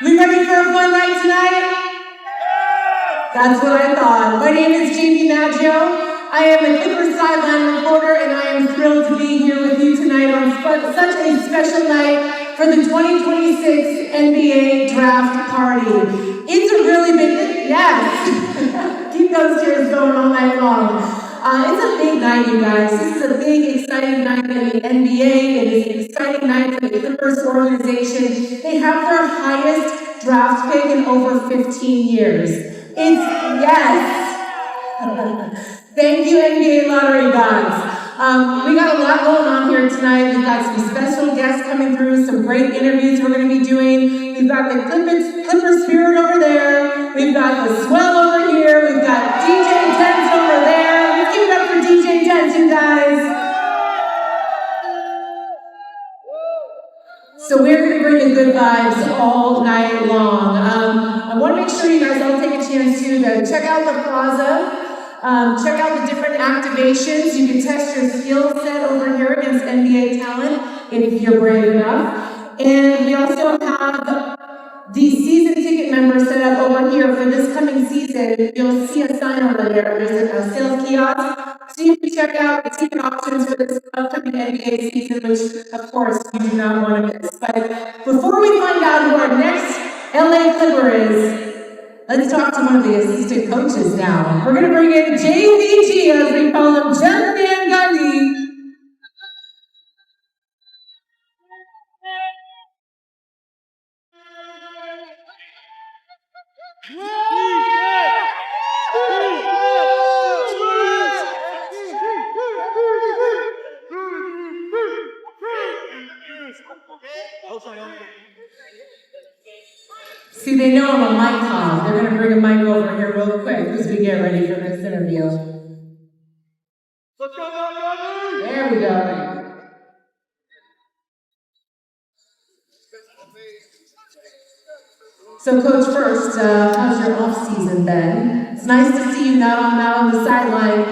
We ready for a fun night tonight? That's what I thought. My name is Jamie Maggio. I am the Clippers sideline reporter, and I am thrilled to be here with you tonight on such a special night for the 2026 NBA Draft Party. It's a really big, yes, keep those cheers going all night long. It's a big night, you guys. This is a big, exciting night in the NBA. It is an exciting night for the Clippers organization. They have their highest draft pick in over 15 years. Yes. Thank you, NBA lottery gods. We got a lot going on here tonight. We've got some special guests coming through, some great interviews we're going to be doing. We've got the Clipper Spirit over there. We've got the Swell over here. We've got DJ Dent over there. Let's give it up for DJ Dent, you guys. So we're going to bring you good vibes all night long. I want to make sure you guys all take a chance to check out the Plaza. Check out the different activations. You can test your skill set over here against NBA talent if you're brave enough. And we also have the season ticket members set up over here for this coming season. You'll see a sign over there. There's a sales kiosk. So you can check out the ticket options for this upcoming NBA season, which, of course, you do not want to miss. But before we find out who our next LA Clipper is, let's talk to one of the assistant coaches now. We're going to bring in JVG, as we call him, Jeff Van Gundy. See, they know I'm a mic hog. They're going to bring a mic over here real quick as we get ready for this interview. There we go. So, Coach, first, how's your off-season been? It's nice to see you not on the sideline,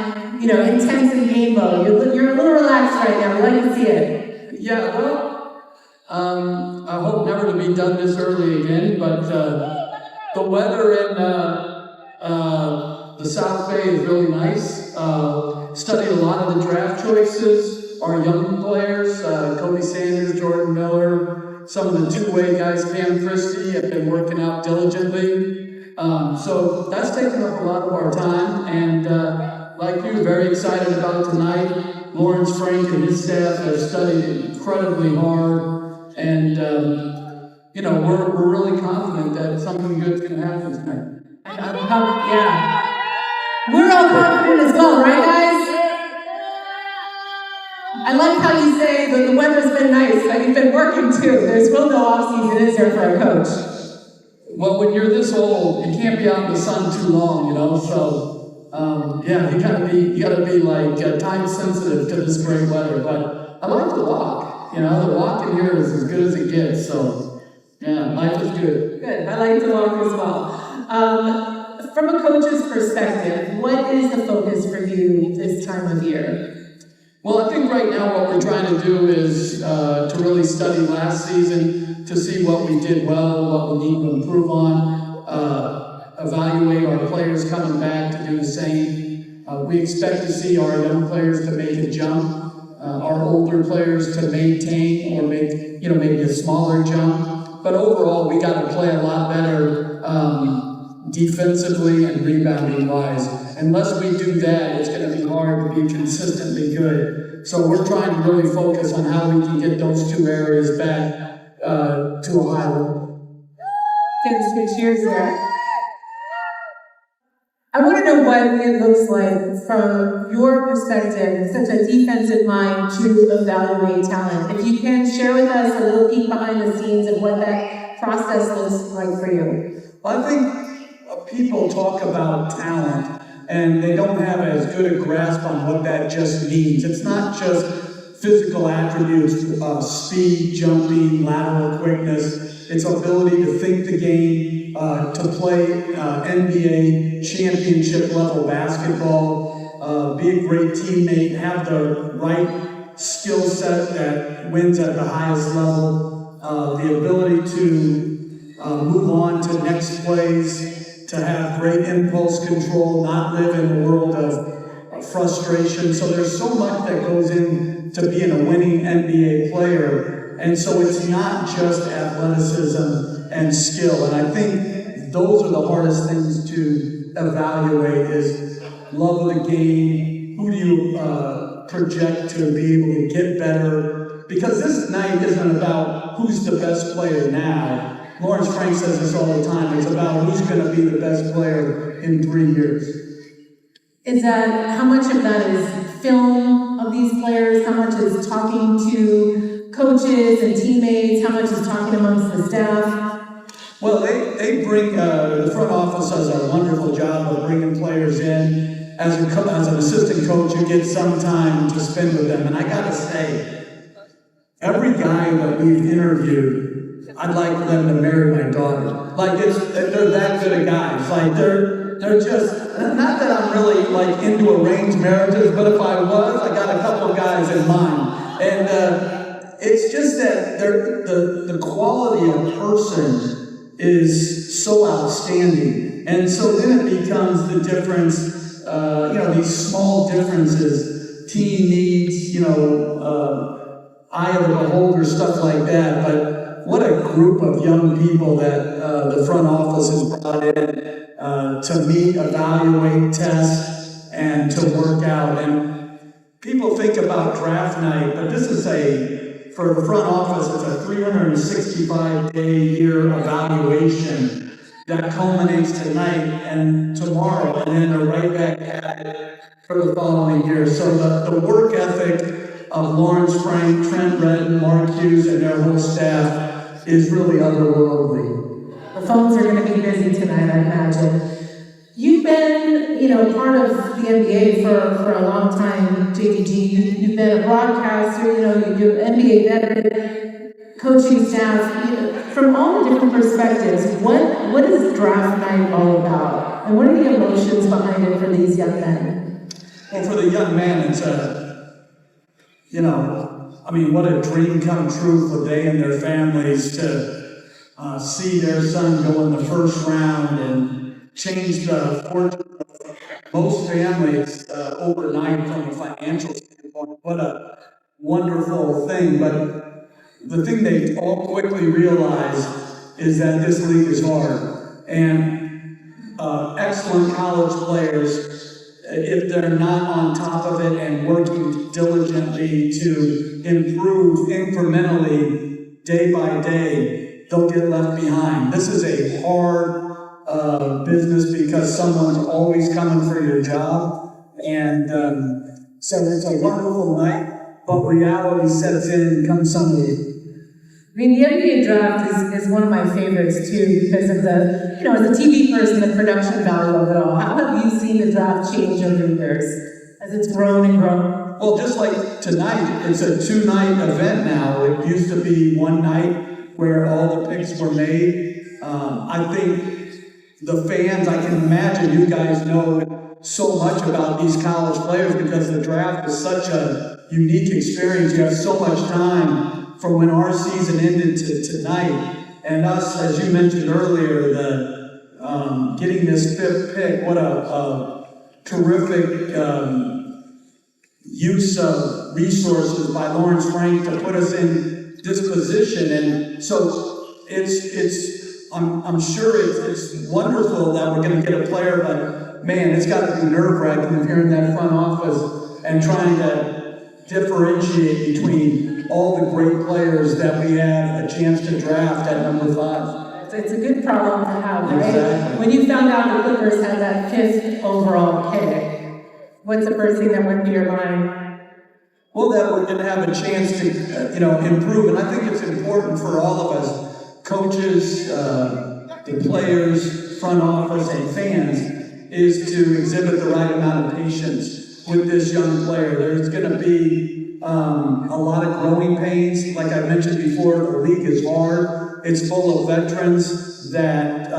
intense in game mode. You're a little relaxed right now. We like to see it. Yeah, well, I hope never to be done this early again, but the weather in the South Bay is really nice. Studied a lot of the draft choices, our young players, Kobe Sanders, Jordan Miller, some of the two-way guys, Cam Christie, have been working out diligently. So that's taken up a lot of our time, and like you, very excited about tonight. Lawrence Frank and his staff have studied incredibly hard. And, we're really confident that something good's going to happen tonight. Yeah. We're all confident as well, right, guys? I like how you say that the weather's been nice, but you've been working too. There's still no off-season, is there, for a coach? Well, when you're this old, you can't be out in the sun too long, so, you gotta be like time sensitive to this great weather. But I like to walk. The walk in here is as good as it gets, so, yeah, life is good. Good, I like to walk as well. From a coach's perspective, what is the focus for you this time of year? Well, I think right now what we're trying to do is to really study last season, to see what we did well, what we need to improve on, evaluate our players coming back to do the same. We expect to see our young players to make a jump. Our older players to maintain or make, maybe a smaller jump. But overall, we got to play a lot better defensively and rebounding-wise. Unless we do that, it's going to be hard to be consistently good. So we're trying to really focus on how we can get those two areas back to a high level. Good cheers there. I want to know what it looks like from your perspective, such a defensive mind, to evaluate talent. If you can share with us a little peek behind the scenes of what that process looks like for you. Well, I think people talk about talent and they don't have as good a grasp on what that just means. It's not just physical attributes, speed, jumping, lateral quickness. It's ability to think the game, to play NBA championship level basketball, be a great teammate, have the right skill set that wins at the highest level, the ability to move on to next plays, to have great impulse control, not live in a world of frustration. So there's so much that goes into being a winning NBA player. And so it's not just athleticism and skill. And I think those are the hardest things to evaluate is love of the game. Who do you project to be able to get better? Because this night isn't about who's the best player now. Lawrence Frank says this all the time. It's about who's going to be the best player in 3 years. Is that, how much of that is film of these players? How much is talking to coaches and teammates? How much is talking amongst the staff? Well, they bring, the front office does a wonderful job of bringing players in. As an assistant coach, you get some time to spend with them. And I got to say, every guy that we've interviewed, I'd like for them to marry my daughter. Like, they're that good of guys. Like, they're just, not that I'm really, like, into arranged marriages, but if I was, I got a couple of guys in mind. And it's just that the quality of person is so outstanding. And so then it becomes the difference, these small differences, team needs, eye of the beholder, stuff like that. But what a group of young people that the front office has brought in to meet, evaluate, test, and to work out. And people think about draft night, but this is for the front office, it's a 365-day year evaluation that culminates tonight and tomorrow, and then they're right back at it for the following year. So the work ethic of Lawrence Frank, Trent Redden, Mark Hughes, and their whole staff is really otherworldly. The phones are going to be busy tonight, I imagine. You've been, part of the NBA for a long time, JDG. You've been a broadcaster, you're NBA veteran, coaching staff. From all the different perspectives, what is draft night all about? And what are the emotions behind it for these young men? Well, for the young man, it's what a dream come true for they and their families to see their son go in the first round and change the fortune of most families overnight from a financial standpoint. What a wonderful thing. But the thing they all quickly realize is that this league is hard. And excellent college players, if they're not on top of it and working diligently to improve incrementally day by day, they'll get left behind. This is a hard business because someone's always coming for your job. And so it's a wonderful night, but reality sets in come Sunday. The NBA draft is one of my favorites too because of the, as a TV person, the production value of it all. How have you seen the draft change over the years as it's grown and grown? Well, just like tonight, it's a 2-night event now. It used to be one night where all the picks were made. I think the fans, I can imagine you guys know so much about these college players because the draft is such a unique experience. You have so much time from when our season ended to tonight. And us, as you mentioned earlier, the getting this 5th pick, what a terrific use of resources by Lawrence Frank to put us in this position. And so I'm sure it's wonderful that we're going to get a player, but man, it's got to be nerve-wracking if you're in that front office and trying to differentiate between all the great players that we have a chance to draft at number 5. It's a good problem to have, right? Exactly. When you found out the Clippers had that 5th overall pick, what's the first thing that went through your mind? Well, that we're going to have a chance to, improve. And I think it's important for all of us, coaches, the players, front office, and fans, is to exhibit the right amount of patience with this young player. There's going to be a lot of growing pains. Like I mentioned before, the league is hard. It's full of veterans that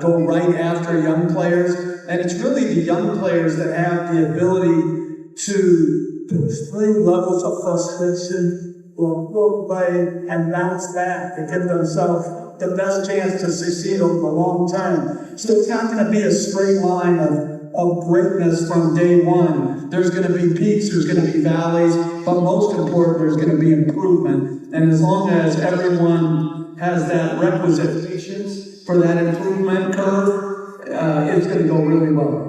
go right after young players. And it's really the young players that have the ability to push through levels of frustration will play and bounce back to give themselves the best chance to succeed over the long term. So it's not going to be a straight line of greatness from day one. There's going to be peaks, there's going to be valleys, but most important, there's going to be improvement. And as long as everyone has that requisite patience for that improvement curve, it's going to go really well.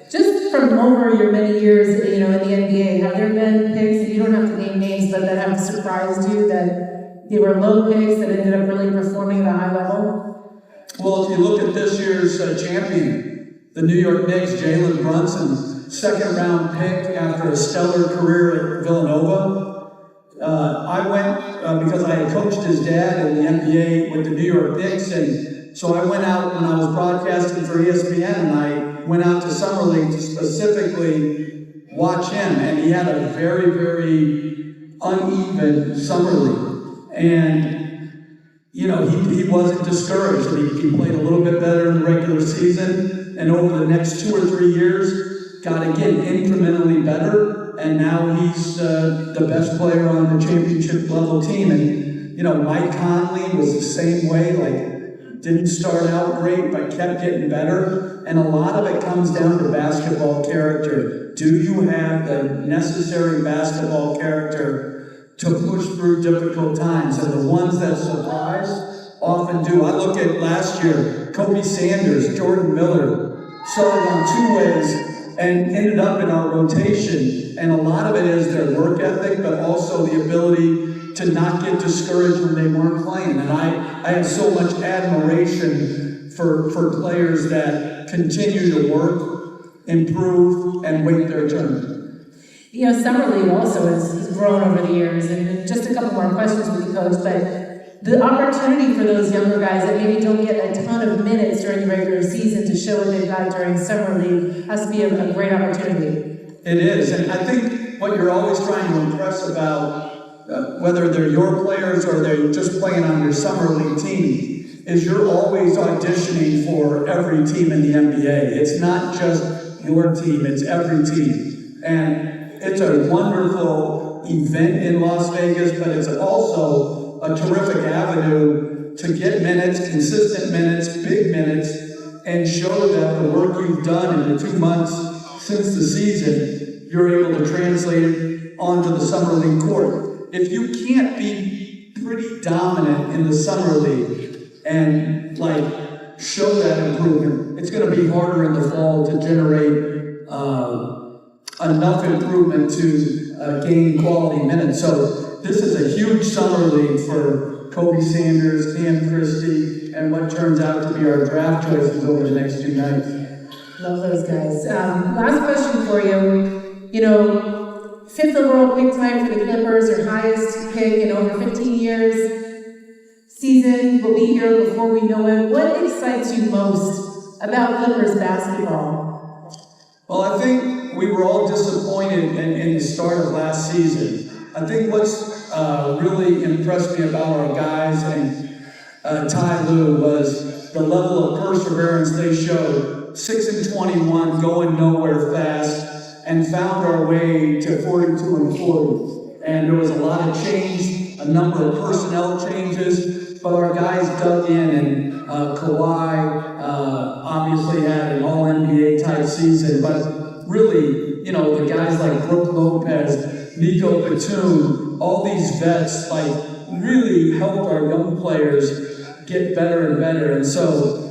Just from over your many years, in the NBA, have there been picks, you don't have to name names, but that have surprised you, that they were low picks that ended up really performing at a high level? Well, if you look at this year's champion, the New York Knicks, Jalen Brunson, second round pick after a stellar career at Villanova. I went because I had coached his dad in the NBA with the New York Knicks, and so I went out when I was broadcasting for ESPN, and I went out to Summer League to specifically watch him, and he had a very, very uneven Summer League. And, he wasn't discouraged. He played a little bit better in the regular season, and over the next 2 or 3 years, got again incrementally better, and now he's the best player on the championship level team. And, Mike Conley was the same way, didn't start out great, but kept getting better. And a lot of it comes down to basketball character. Do you have the necessary basketball character to push through difficult times? And the ones that surprise often do. I look at last year, Kobe Sanders, Jordan Miller, started on 2 ways and ended up in our rotation. And a lot of it is their work ethic, but also the ability to not get discouraged when they weren't playing. And I have so much admiration for players that continue to work, improve, and wait their turn. Summer League also has grown over the years, and just a couple more questions with you, Coach, but the opportunity for those younger guys that maybe don't get a ton of minutes during the regular season to show what they've got during Summer League has to be a great opportunity. It is, and I think what you're always trying to impress about whether they're your players or they're just playing on your Summer League team, is you're always auditioning for every team in the NBA. It's not just your team, it's every team. And it's a wonderful event in Las Vegas, but it's also a terrific avenue to get minutes, consistent minutes, big minutes, and show that the work you've done in the 2 months since the season, you're able to translate it onto the Summer League court. If you can't be pretty dominant in the Summer League and show that improvement, it's going to be harder in the fall to generate enough improvement to gain quality minutes. So this is a huge Summer League for Kobe Sanders, Cam Christie, and what turns out to be our draft choices over the next 2 nights. Love those guys. Last question for you. 5th overall pick time for the Clippers, your highest pick in over 15 years. Season will be here before we know it. What excites you most about Clippers basketball? Well, I think we were all disappointed in the start of last season. I think what's really impressed me about our guys and Ty Lue was the level of perseverance they showed. 6-21, going nowhere fast, and found our way to 42-40. And there was a lot of change, a number of personnel changes, but our guys dug in, and Kawhi obviously had an all-NBA type season, but really, the guys like Brook Lopez, Nico Batum, all these vets, really helped our young players get better and better. And so,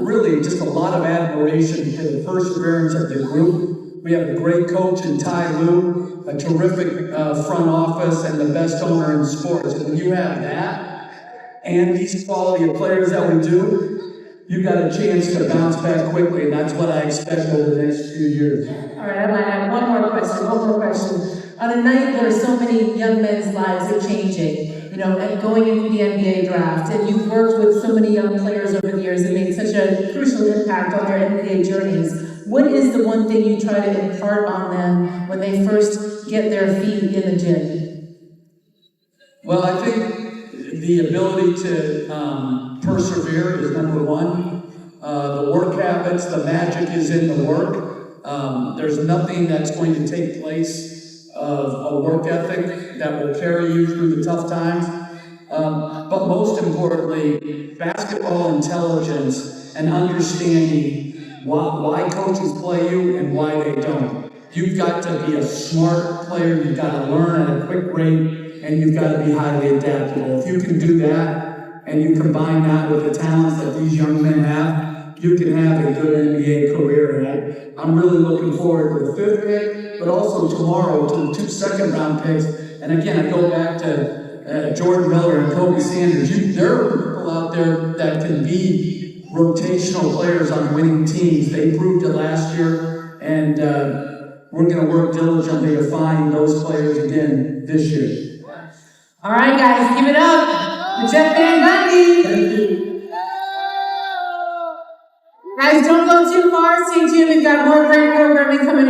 really just a lot of admiration for the perseverance of the group. We have a great coach in Ty Lue, a terrific front office, and the best owner in sports. And when you have that, and these quality of players that we do, you've got a chance to bounce back quickly, and that's what I expect over the next few years. All right, I might have one more question. On a night where so many young men's lives are changing, and going into the NBA draft, and you've worked with so many young players over the years and made such a crucial impact on their NBA journeys, what is the one thing you try to impart on them when they first get their feet in the gym? Well, I think the ability to persevere is number one. The work habits, the magic is in the work. There's nothing that's going to take place of a work ethic that will carry you through the tough times. But most importantly, basketball intelligence and understanding why coaches play you and why they don't. You've got to be a smart player, you've got to learn at a quick rate, and you've got to be highly adaptable. If you can do that, and you combine that with the talents that these young men have, you can have a good NBA career. And I'm really looking forward to the 5th pick, but also tomorrow to the 2 second-round picks. And again, I go back to Jordan Miller and Kobe Sanders. There are people out there that can be rotational players on winning teams. They proved it last year, and we're going to work diligently to find those players again this year. All right, guys, give it up for Jeff Van Gundy. Thank you. Guys, don't go too far. Stay tuned. We've got more great programming coming your